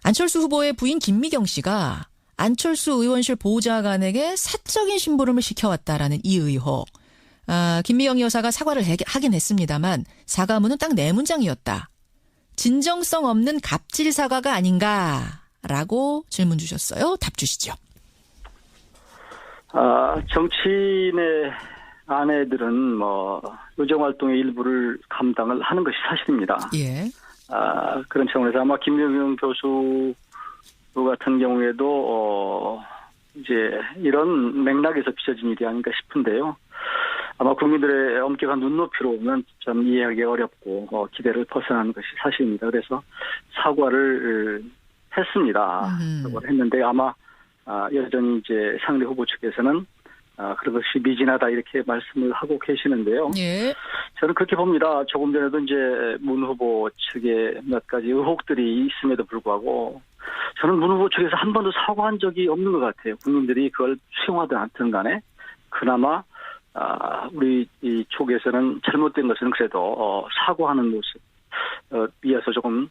안철수 후보의 부인 김미경 씨가 안철수 의원실 보좌관에게 사적인 심부름을 시켜왔다라는 이 의혹. 김미경 여사가 사과를 하긴 했습니다만 사과문은 딱 4문장이었다. 진정성 없는 갑질 사과가 아닌가라고 질문 주셨어요. 답 주시죠. 정치인의 아내들은 의정활동의 일부를 감당을 하는 것이 사실입니다. 예. 그런 차원에서 아마 김미경 교수 같은 경우에도 이제 이런 맥락에서 비춰진 일이 아닌가 싶은데요. 아마 국민들의 엄격한 눈높이로 보면 참 이해하기 어렵고 기대를 벗어나는 것이 사실입니다. 그래서 사과를 했습니다. 사과를 했는데 아마 여전히 이제 상대 후보 측에서는 그것이 미진하다 이렇게 말씀을 하고 계시는데요. 예. 저는 그렇게 봅니다. 조금 전에도 이제 문 후보 측에 몇 가지 의혹들이 있음에도 불구하고 저는 문 후보 측에서 한 번도 사과한 적이 없는 것 같아요. 국민들이 그걸 수용하든 않든 간에 그나마 우리 이 쪽에서는 잘못된 것은 그래도 사과하는 모습 비해서 조금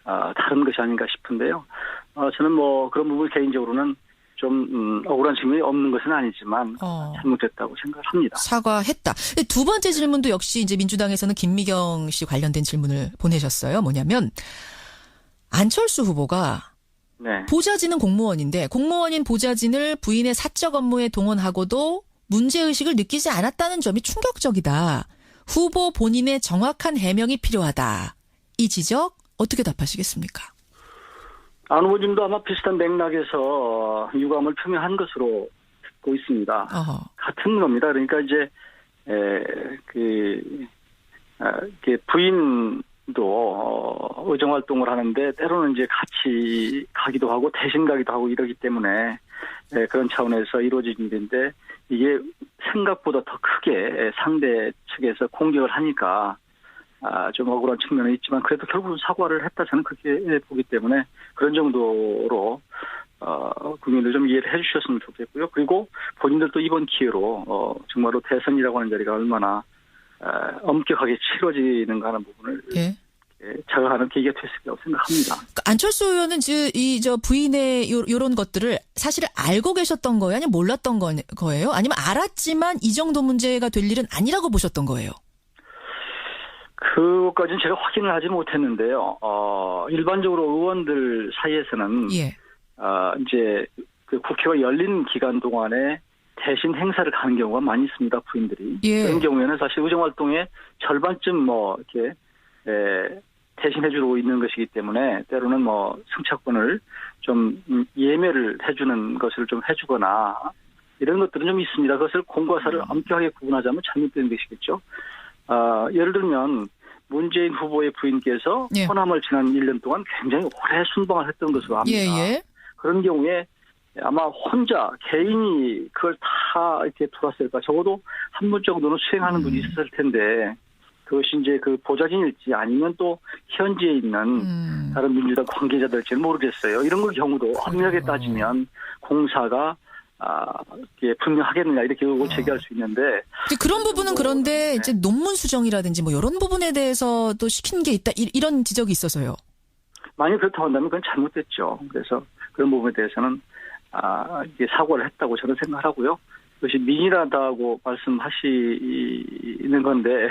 다른 것이 아닌가 싶은데요. 저는 그런 부분 개인적으로는 좀 억울한 측면이 없는 것은 아니지만 잘못됐다고 생각을 합니다. 사과했다. 두 번째 질문도 역시 이제 민주당에서는 김미경 씨 관련된 질문을 보내셨어요. 뭐냐면 안철수 후보가 네. 보좌진은 공무원인데 공무원인 보좌진을 부인의 사적 업무에 동원하고도 문제의식을 느끼지 않았다는 점이 충격적이다. 후보 본인의 정확한 해명이 필요하다. 이 지적 어떻게 답하시겠습니까? 안 후보님도 아마 비슷한 맥락에서 유감을 표명한 것으로 듣고 있습니다. 같은 겁니다. 그러니까 이제 부인도 의정활동을 하는데 때로는 이제 같이 가기도 하고 대신 가기도 하고 이러기 때문에 그런 차원에서 이루어진 일인데 이게 생각보다 더 크게 상대 측에서 공격을 하니까 좀 억울한 측면은 있지만 그래도 결국은 사과를 했다 저는 그렇게 보기 때문에 그런 정도로 국민들 좀 이해를 해주셨으면 좋겠고요. 그리고 본인들도 이번 기회로 정말로 대선이라고 하는 자리가 얼마나 엄격하게 치러지는가 하는 부분을 자각하는 계기가 됐을 거라고 생각합니다. 안철수 의원은 저 부인의 요런 것들을 사실을 알고 계셨던 거예요? 아니면 몰랐던 거예요? 아니면 알았지만 이 정도 문제가 될 일은 아니라고 보셨던 거예요? 그것까지는 제가 확인을 하지 못했는데요. 일반적으로 의원들 사이에서는 이제 그 국회가 열린 기간 동안에 대신 행사를 가는 경우가 많이 있습니다. 부인들이. 그런 경우에는 사실 의정활동의 절반쯤 이렇게 대신해주고 있는 것이기 때문에 때로는 승차권을 좀 예매를 해주는 것을 좀 해주거나 이런 것들은 좀 있습니다. 그것을 공과사를 엄격하게 구분하자면 잘못된 것이겠죠. 예를 들면 문재인 후보의 부인께서 호남을 지난 1년 동안 굉장히 오래 순방을 했던 것으로 압니다. 그런 경우에 아마 혼자 개인이 그걸 다 이렇게 돌았을까. 적어도 한 분 정도는 수행하는 분이 있었을 텐데 그것이 이제 그 보좌진일지 아니면 또 현지에 있는 다른 민주당 관계자들일지는 모르겠어요. 이런 경우도 엄밀하게 따지면 공사가 분명하겠느냐 이렇게 의혹을 제기할 수 있는데 그런 부분은 그런데 이제 논문 수정이라든지 이런 부분에 대해서도 시킨 게 있다 이런 지적이 있어서요. 만약 그렇다고 한다면 그건 잘못됐죠. 그래서 그런 부분에 대해서는 이게 사과를 했다고 저는 생각하고요. 그것이 미진하다고 말씀하시는 건데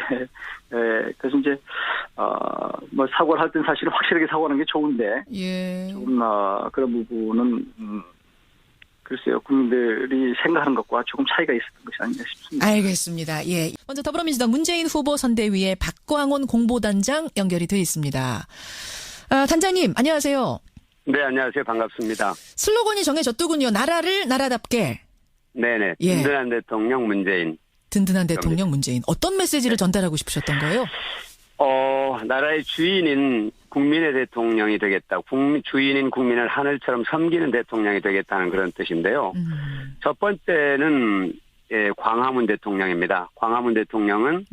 그래서 이제 사과를 할 때는 사실은 확실하게 사과하는 게 좋은데 조금 그런 부분은 글쎄요, 국민들이 생각하는 것과 조금 차이가 있었던 것이 아닌가 싶습니다. 알겠습니다. 먼저 더불어민주당 문재인 후보 선대위의 박광온 공보단장 연결이 되어 있습니다. 단장님, 안녕하세요. 네, 안녕하세요. 반갑습니다. 슬로건이 정해졌더군요. 나라를 나라답게. 네네. 든든한 대통령 문재인. 든든한 대통령 문재인. 어떤 메시지를 전달하고 싶으셨던 거예요? 나라의 주인인 국민의 대통령이 되겠다. 주인인 국민을 하늘처럼 섬기는 대통령이 되겠다는 그런 뜻인데요. 첫 번째는 광화문 대통령입니다. 광화문 대통령은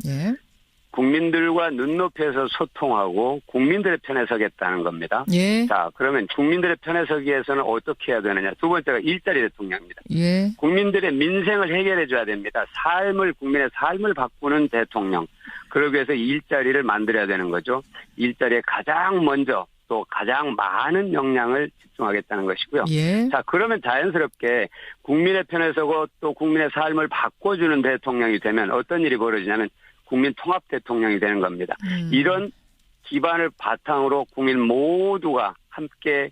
국민들과 눈높이에서 소통하고 국민들의 편에 서겠다는 겁니다. 자, 그러면 국민들의 편에 서기 위해서는 어떻게 해야 되느냐. 두 번째가 일자리 대통령입니다. 국민들의 민생을 해결해 줘야 됩니다. 국민의 삶을 바꾸는 대통령. 그러기 위해서 일자리를 만들어야 되는 거죠. 일자리에 가장 먼저 또 가장 많은 역량을 집중하겠다는 것이고요. 예. 자, 그러면 자연스럽게 국민의 편에 서고 또 국민의 삶을 바꿔주는 대통령이 되면 어떤 일이 벌어지냐면 국민 통합 대통령이 되는 겁니다. 이런 기반을 바탕으로 국민 모두가 함께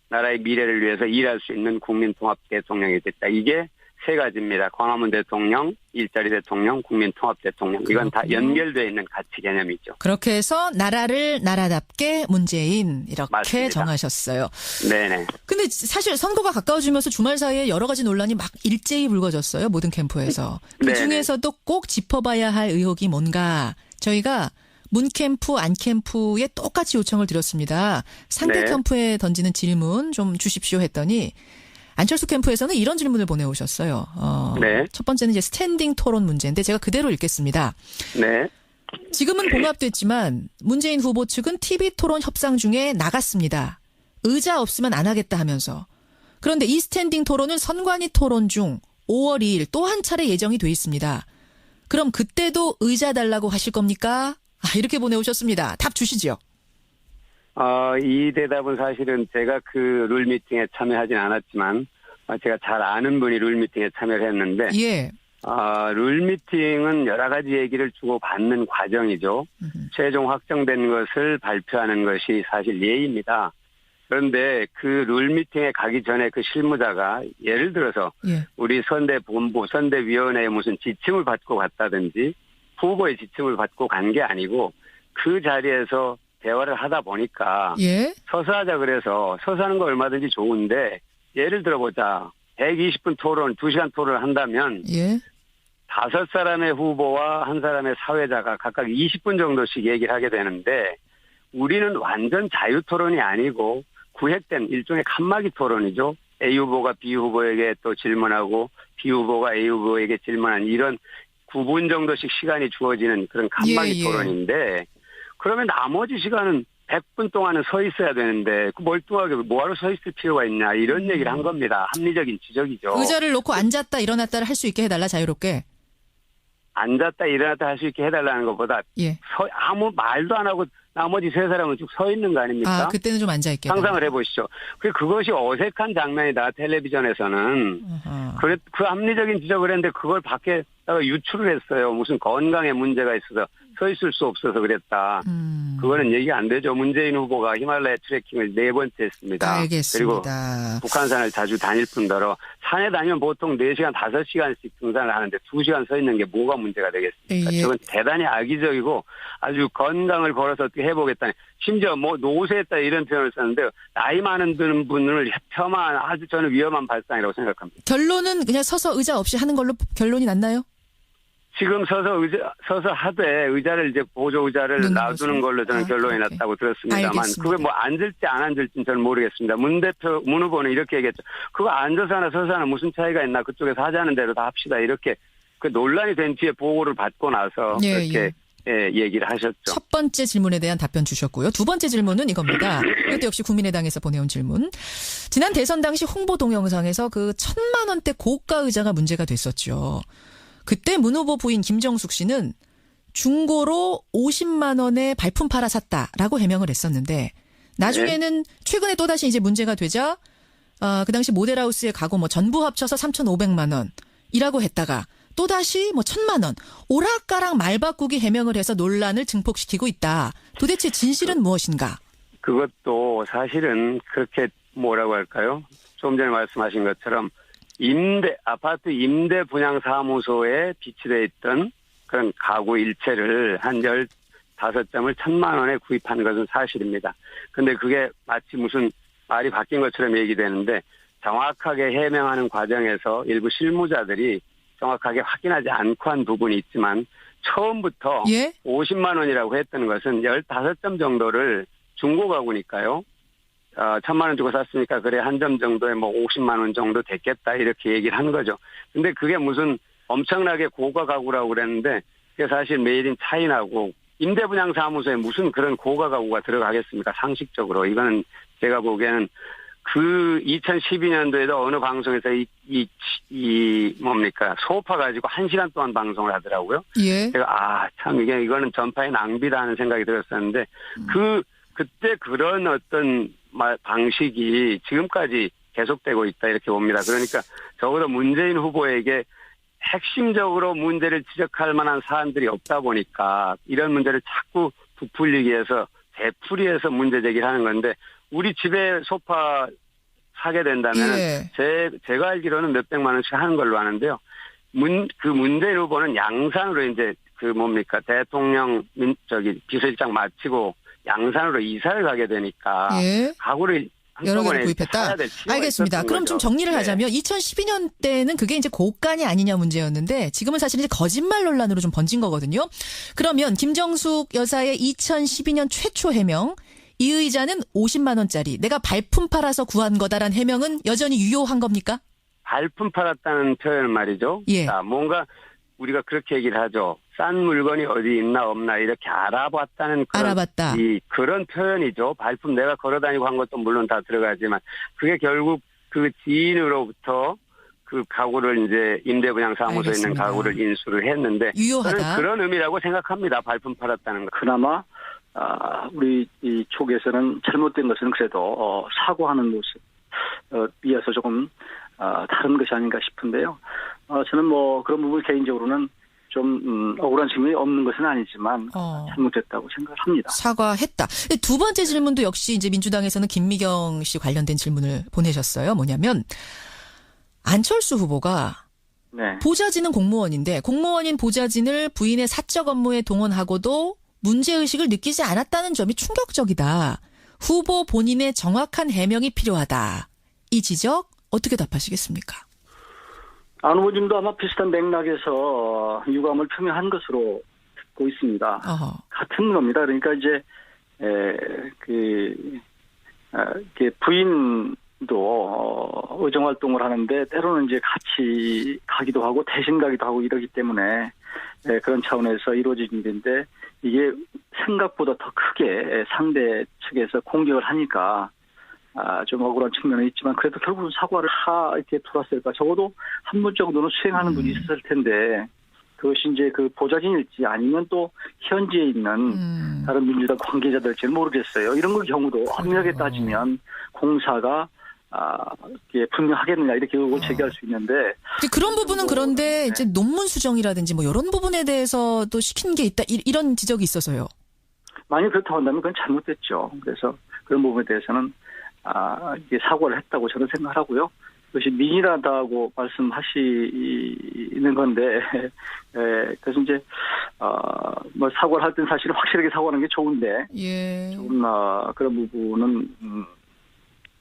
나라의 미래를 위해서 일할 수 있는 국민 통합 대통령이 됐다. 이게 세 가지입니다. 광화문 대통령, 일자리 대통령, 국민 통합 대통령. 이건 다 연결되어 있는 가치 개념이죠. 그렇게 해서 나라를 나라답게 문재인 이렇게 맞습니다. 정하셨어요. 네네. 근데 사실 선거가 가까워지면서 주말 사이에 여러 가지 논란이 막 일제히 불거졌어요. 모든 캠프에서. 그중에서도 꼭 짚어봐야 할 의혹이 뭔가 저희가 문 캠프, 안 캠프에 똑같이 요청을 드렸습니다. 상대 네. 캠프에 던지는 질문 좀 주십시오 했더니 안철수 캠프에서는 이런 질문을 보내오셨어요. 네. 첫 번째는 이제 스탠딩 토론 문제인데 제가 그대로 읽겠습니다. 네. 지금은 봉합됐지만 문재인 후보 측은 TV 토론 협상 중에 나갔습니다. 의자 없으면 안 하겠다 하면서. 그런데 이 스탠딩 토론은 선관위 토론 중 5월 2일 또 한 차례 예정이 돼 있습니다. 그럼 그때도 의자 달라고 하실 겁니까? 이렇게 보내오셨습니다. 답 주시죠. 이 대답은 사실은 제가 그 룰미팅에 참여하진 않았지만 제가 잘 아는 분이 룰미팅에 참여를 했는데 예. 룰미팅은 여러 가지 얘기를 주고받는 과정이죠. 최종 확정된 것을 발표하는 것이 사실 예입니다. 그런데 그 룰미팅에 가기 전에 그 실무자가 예를 들어서 예. 우리 선대본부, 선대위원회에 무슨 지침을 받고 갔다든지 후보의 지침을 받고 간 게 아니고 그 자리에서 대화를 하다 보니까 예. 서서 하자 그래서 서서 하는 거 얼마든지 좋은데 예를 들어보자. 120분 토론, 2시간 토론을 한다면 예. 5사람의 후보와 1사람의 사회자가 각각 20분 정도씩 얘기를 하게 되는데 우리는 완전 자유토론이 아니고 구획된 일종의 칸막이 토론이죠. A 후보가 B 후보에게 또 질문하고 B 후보가 A 후보에게 질문하는 이런 9분 정도씩 시간이 주어지는 그런 칸막이 토론인데 그러면 나머지 시간은 100분 동안은 서 있어야 되는데 그 멀뚱하게 뭐하러 서 있을 필요가 있냐 이런 얘기를 한 겁니다. 합리적인 지적이죠. 의자를 놓고 앉았다 일어났다를 할 수 있게 해달라 자유롭게. 앉았다 일어났다 할 수 있게 해달라는 것보다 예. 아무 말도 안 하고 나머지 세 사람은 쭉 서 있는 거 아닙니까? 그때는 좀 앉아있게. 상상을 해보시죠. 그것이 어색한 장면이다. 텔레비전에서는. 그 합리적인 지적을 했는데 그걸 밖에다가 유출을 했어요. 무슨 건강에 문제가 있어서 서 있을 수 없어서 그랬다. 그거는 얘기가 안 되죠. 문재인 후보가 히말라야 트레킹을 4번째 했습니다. 알겠습니다. 그리고 북한산을 자주 다닐 뿐더러 산에 다니면 보통 4시간, 5시간씩 등산을 하는데 2시간 서 있는 게 뭐가 문제가 되겠습니까? 예. 저건 대단히 악의적이고 아주 건강을 걸어서 어떻게 해보겠다니. 심지어 뭐 노쇠했다 이런 표현을 썼는데 나이 많은 분을 폄하한 아주 저는 위험한 발상이라고 생각합니다. 결론은 그냥 서서 의자 없이 하는 걸로 결론이 났나요? 지금 서서 하되 의자를 이제 보조 의자를 놔두는 걸로 저는 결론이 났다고 들었습니다만 알겠습니다. 그게 뭐 앉을지 안 앉을지는 저는 모르겠습니다. 문 후보는 이렇게 얘기했죠. 그거 앉아서 하나 서서 하나 무슨 차이가 있나 그쪽에서 하자는 대로 다 합시다 이렇게 그 논란이 된 뒤에 보고를 받고 나서 그렇게 얘기를 하셨죠. 첫 번째 질문에 대한 답변 주셨고요. 두 번째 질문은 이겁니다. 이것도 역시 국민의당에서 보내온 질문. 지난 대선 당시 홍보 동영상에서 그 1,000만 원대 고가 의자가 문제가 됐었죠. 그때 문 후보 부인 김정숙 씨는 중고로 50만 원에 발품 팔아 샀다라고 해명을 했었는데 나중에는 최근에 또다시 이제 문제가 되자 그 당시 모델하우스의 가구 뭐 전부 합쳐서 3,500만 원이라고 했다가 또다시 뭐 1,000만 원 오락가락 말 바꾸기 해명을 해서 논란을 증폭시키고 있다. 도대체 진실은 무엇인가? 그것도 사실은 그렇게 뭐라고 할까요? 좀 전에 말씀하신 것처럼 아파트 임대 분양 사무소에 비치되어 있던 그런 가구 일체를 한 15점을 1,000만 원에 구입한 것은 사실입니다. 근데 그게 마치 무슨 말이 바뀐 것처럼 얘기되는데 정확하게 해명하는 과정에서 일부 실무자들이 정확하게 확인하지 않고 한 부분이 있지만 처음부터 50만 원이라고 했던 것은 15점 정도를 중고 가구니까요. 1,000만 원 주고 샀으니까 그래 한 점 정도에 뭐 50만 원 정도 됐겠다 이렇게 얘기를 한 거죠. 근데 그게 무슨 엄청나게 고가 가구라고 그랬는데 그게 사실 메이드인 차이나고 임대분양 사무소에 무슨 그런 고가 가구가 들어가겠습니까? 상식적으로. 이거는 제가 보기에는 그 2012년도에도 어느 방송에서 뭡니까 소파 가지고 1시간 동안 방송을 하더라고요. 제가 참 이거는 전파의 낭비다 하는 생각이 들었었는데 그 그때 그런 어떤 방식이 지금까지 계속되고 있다 이렇게 봅니다. 그러니까 적어도 문재인 후보에게 핵심적으로 문제를 지적할 만한 사안들이 없다 보니까 이런 문제를 자꾸 부풀리기 위해서 되풀이해서 문제 제기를 하는 건데 우리 집에 소파 사게 된다면 예. 제가 알기로는 몇백만 원씩 하는 걸로 아는데요. 그 문재인 후보는 양산으로 이제 대통령 비서실장 마치고 양산으로 이사를 가게 되니까 예. 가구를 여러 개를 구입했다. 알겠습니다. 그럼 좀 정리를 하자면 2012년 때는 그게 이제 고간이 아니냐 문제였는데 지금은 사실 이제 거짓말 논란으로 좀 번진 거거든요. 그러면 김정숙 여사의 2012년 최초 해명, 이 의자는 50만 원짜리 내가 발품 팔아서 구한 거다란 해명은 여전히 유효한 겁니까? 발품 팔았다는 표현은 말이죠. 예. 자, 뭔가 우리가 그렇게 얘기를 하죠. 싼 물건이 어디 있나 없나 이렇게 알아봤다는 그런 표현이죠. 발품 내가 걸어다니고 한 것도 물론 다 들어가지만 그게 결국 그 지인으로부터 그 가구를 이제 임대분양사무소에 있는 가구를 인수를 했는데 유효하다. 저는 그런 의미라고 생각합니다. 발품 팔았다는 거. 그나마 우리 이 쪽에서는 잘못된 것은 그래도 사과하는 모습 이어서 조금 다른 것이 아닌가 싶은데요. 저는 그런 부분 개인적으로는 좀 억울한 측면이 없는 것은 아니지만 잘못됐다고 생각을 합니다. 사과했다. 두 번째 질문도 역시 이제 민주당에서는 김미경 씨 관련된 질문을 보내셨어요. 뭐냐면 안철수 후보가 네. 보좌진은 공무원인데 공무원인 보좌진을 부인의 사적 업무에 동원하고도 문제의식을 느끼지 않았다는 점이 충격적이다. 후보 본인의 정확한 해명이 필요하다. 이 지적 어떻게 답하시겠습니까? 안 후보님도 아마 비슷한 맥락에서 유감을 표명한 것으로 듣고 있습니다. 같은 겁니다. 그러니까 이제 부인도 의정 활동을 하는데 때로는 이제 같이 가기도 하고 대신 가기도 하고 이러기 때문에 그런 차원에서 이루어진 일인데 이게 생각보다 더 크게 상대 측에서 공격을 하니까 좀 억울한 측면은 있지만 그래도 결국은 사과를 이렇게 돌았을까. 적어도 한 분 정도는 수행하는 분이 있었을 텐데 그것이 이제 그 보좌진일지 아니면 또 현지에 있는 다른 민주당 관계자들일지는 모르겠어요. 이런 경우도 엄밀하게 따지면 공사가 분명하겠느냐 이렇게 의혹을 제기할 수 있는데 그런 부분은 그런데 이제 논문 수정이라든지 이런 부분에 대해서도 시킨 게 있다 이런 지적이 있어서요. 만약 그렇다고 한다면 그건 잘못됐죠. 그래서 그런 부분에 대해서는 이게 사과를 했다고 저는 생각하고요. 그것이 민일하다고 말씀하시는 건데, 그래서 이제, 사과를 할 땐 사실은 확실하게 사과하는 게 좋은데, 예. 조금, 그런 부분은,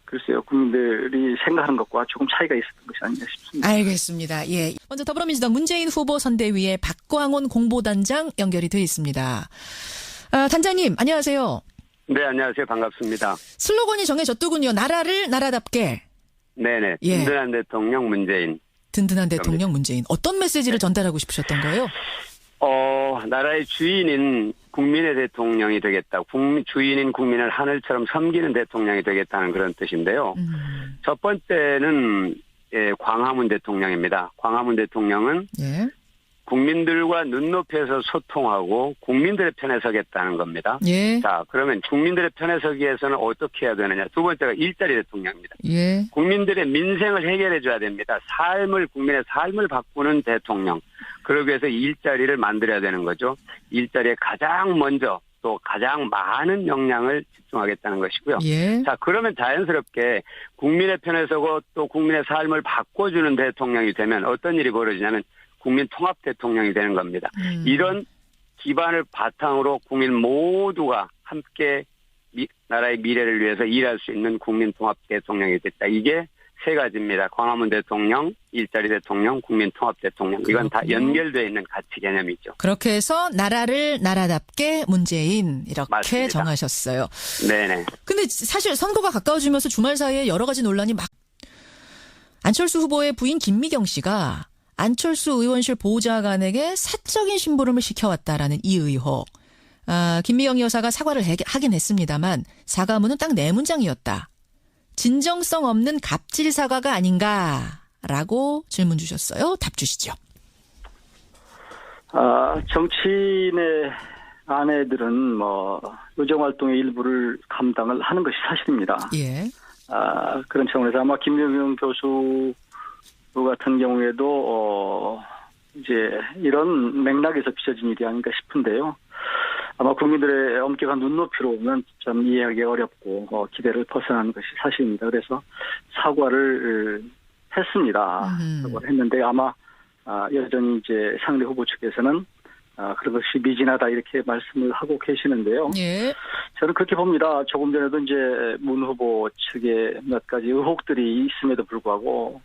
글쎄요, 국민들이 생각하는 것과 조금 차이가 있었던 것이 아닌가 싶습니다. 알겠습니다. 예. 먼저 더불어민주당 문재인 후보 선대위의 박광온 공보단장 연결이 되어 있습니다. 단장님, 안녕하세요. 네, 안녕하세요. 반갑습니다. 슬로건이 정해졌더군요. 나라를 나라답게. 네네. 예. 든든한 대통령 문재인. 든든한 대통령 문재인. 어떤 메시지를 전달하고 싶으셨던 거예요? 나라의 주인인 국민의 대통령이 되겠다. 주인인 국민을 하늘처럼 섬기는 대통령이 되겠다는 그런 뜻인데요. 첫 번째는 광화문 대통령입니다. 광화문 대통령은 예. 국민들과 눈높이에서 소통하고 국민들의 편에 서겠다는 겁니다. 예. 자, 그러면 국민들의 편에 서기 위해서는 어떻게 해야 되느냐. 두 번째가 일자리 대통령입니다. 예. 국민들의 민생을 해결해 줘야 됩니다. 국민의 삶을 바꾸는 대통령. 그러기 위해서 일자리를 만들어야 되는 거죠. 일자리에 가장 먼저 또 가장 많은 역량을 집중하겠다는 것이고요. 예. 자, 그러면 자연스럽게 국민의 편에 서고 또 국민의 삶을 바꿔주는 대통령이 되면 어떤 일이 벌어지냐면 국민 통합 대통령이 되는 겁니다. 이런 기반을 바탕으로 국민 모두가 함께 나라의 미래를 위해서 일할 수 있는 국민 통합 대통령이 됐다. 이게 세 가지입니다. 광화문 대통령, 일자리 대통령, 국민 통합 대통령. 이건 다 연결되어 있는 가치 개념이죠. 그렇게 해서 나라를 나라답게 문재인 이렇게 맞습니다. 정하셨어요. 네네. 근데 사실 선거가 가까워지면서 주말 사이에 여러 가지 논란이 안철수 후보의 부인 김미경 씨가 안철수 의원실 보좌관에게 사적인 심부름을 시켜왔다라는 이 의혹. 김미경 여사가 사과를 하긴 했습니다만 사과문은 딱 4문장이었다. 진정성 없는 갑질 사과가 아닌가라고 질문 주셨어요. 답 주시죠. 정치인의 아내들은 뭐 의정활동의 일부를 감당을 하는 것이 사실입니다. 예. 그런 차원에서 아마 김명경 교수 같은 경우에도 이제 이런 맥락에서 빚어진 일이 아닌가 싶은데요. 아마 국민들의 엄격한 눈높이로 보면 참 이해하기 어렵고 기대를 벗어나는 것이 사실입니다. 그래서 사과를 했습니다. 사과를 했는데 아마 여전히 이제 상대 후보 측에서는 그런 것이 미진하다 이렇게 말씀을 하고 계시는데요. 예. 저는 그렇게 봅니다. 조금 전에도 이제 문 후보 측에 몇 가지 의혹들이 있음에도 불구하고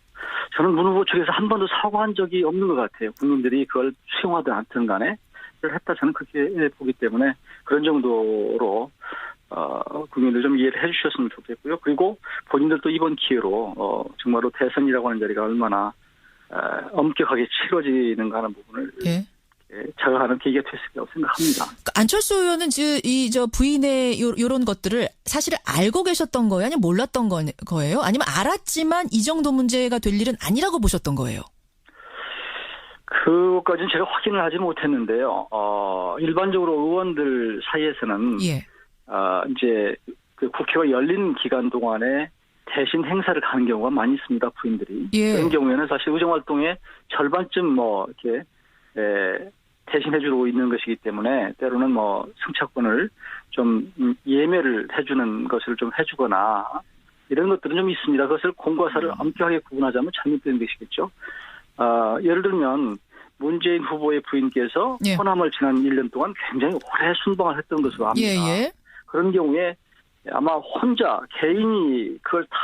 저는 문 후보 측에서 한 번도 사과한 적이 없는 것 같아요. 국민들이 그걸 수용하든 않든 간에 그걸 했다 저는 그렇게 보기 때문에 그런 정도로 국민들 좀 이해를 해 주셨으면 좋겠고요. 그리고 본인들도 이번 기회로 정말로 대선이라고 하는 자리가 얼마나 엄격하게 치러지는가 하는 부분을 예. 자각하는 계기가 됐을 거라고 생각합니다. 안철수 의원은 저 부인의 요런 것들을 사실 알고 계셨던 거예요? 아니면 몰랐던 거예요? 아니면 알았지만 이 정도 문제가 될 일은 아니라고 보셨던 거예요? 그것까지는 제가 확인을 하지 못했는데요. 일반적으로 의원들 사이에서는 예. 이제 그 국회가 열린 기간 동안에 대신 행사를 가는 경우가 많이 있습니다. 부인들이. 예. 그런 경우에는 사실 의정활동의 절반쯤 뭐 이렇게 대신해주고 있는 것이기 때문에 때로는 뭐 승차권을 좀 예매를 해주는 것을 좀 해주거나 이런 것들은 좀 있습니다. 그것을 공과 사를 엄격하게 구분하자면 잘못된 것이겠죠. 예를 들면 문재인 후보의 부인께서 예. 호남을 지난 1년 동안 굉장히 오래 순방을 했던 것으로 압니다. 예. 그런 경우에 아마 혼자 개인이 그걸 다